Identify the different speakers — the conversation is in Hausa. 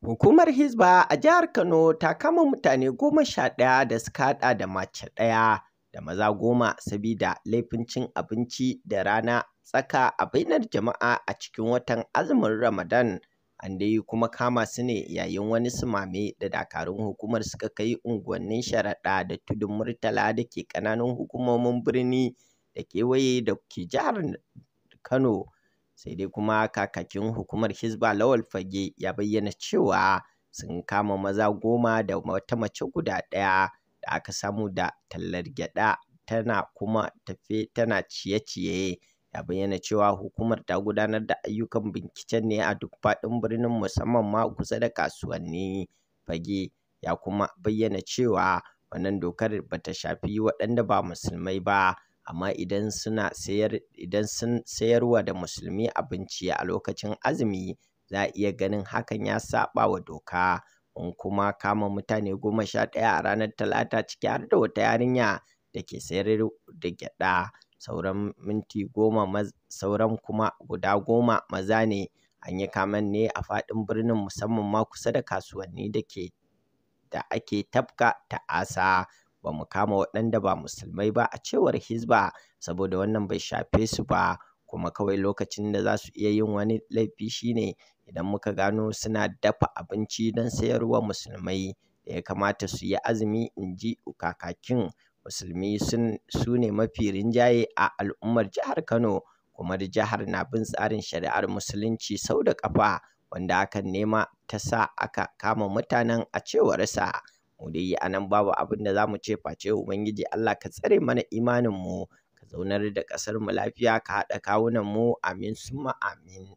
Speaker 1: Hukumar Hisba a jihar Kano ta kama mutane 11 da suka haɗa da mace ɗaya da maza 10 sabida laifin cin abinci da rana tsaka a bainar jama'a a cikin watan azumin Ramadan. An dai kuma kama su ne yayin wani sumame da dakarun hukumar suka kai unguwannin Sharaɗa da Tudun Murtala da ke ƙananan hukumomin birni da kewaye da ke jihar Kano. Sai dai kuma kakakin hukumar Hisba Lawal Fage ya bayyana cewa sun kama maza 10 da wata mace guda ɗaya da aka samu da tallar gyaɗa tana kuma tafe tana ciye-ciye. Ya bayyana cewa hukumar ta gudanar da ayyukan binciken ne a duk faɗin birnin musamman ma kusa da kasuwanni. Fage ya kuma bayyana cewa wannan dokar bata shafi waɗanda ba musulmai ba, amma idan sun sayarwa da musulmi abinci a lokacin azumi za a iya ganin hakan ya saɓa wa doka. Mun kuma kama mutane 11 a ranar Talata ciki har da wata yarinya da ke sayar da gyaɗa. Sauran kuma guda 10 maza ne. An yi kamen ne a faɗin birnin musamman ma kusa da kasuwanni da ake tafka ta'asa. Ba mu kama waɗanda ba musulmai ba a cewar Hisba saboda wannan bai shafe su ba, kuma kawai lokacin da za su iya yin wani laifi shine idan muka gano suna dafa abinci don sayarwa musulmai da ya kamata su yi azumi, in ji kakakin. Musulmi su ne mafi rinjaye a al'ummar jihar Kano, kuma jihar na bin tsarin shari'ar musulunci sau da ƙafa, wanda hakan nema ta sa aka kama mutanen a cewarsa. Mu dai a nan babu abin da za mu ce face Ubangiji Allah ka tsare mana imaninmu, ka zaunar da ƙasarmu lafiya, ka haɗa kawunanmu, amin summa amin.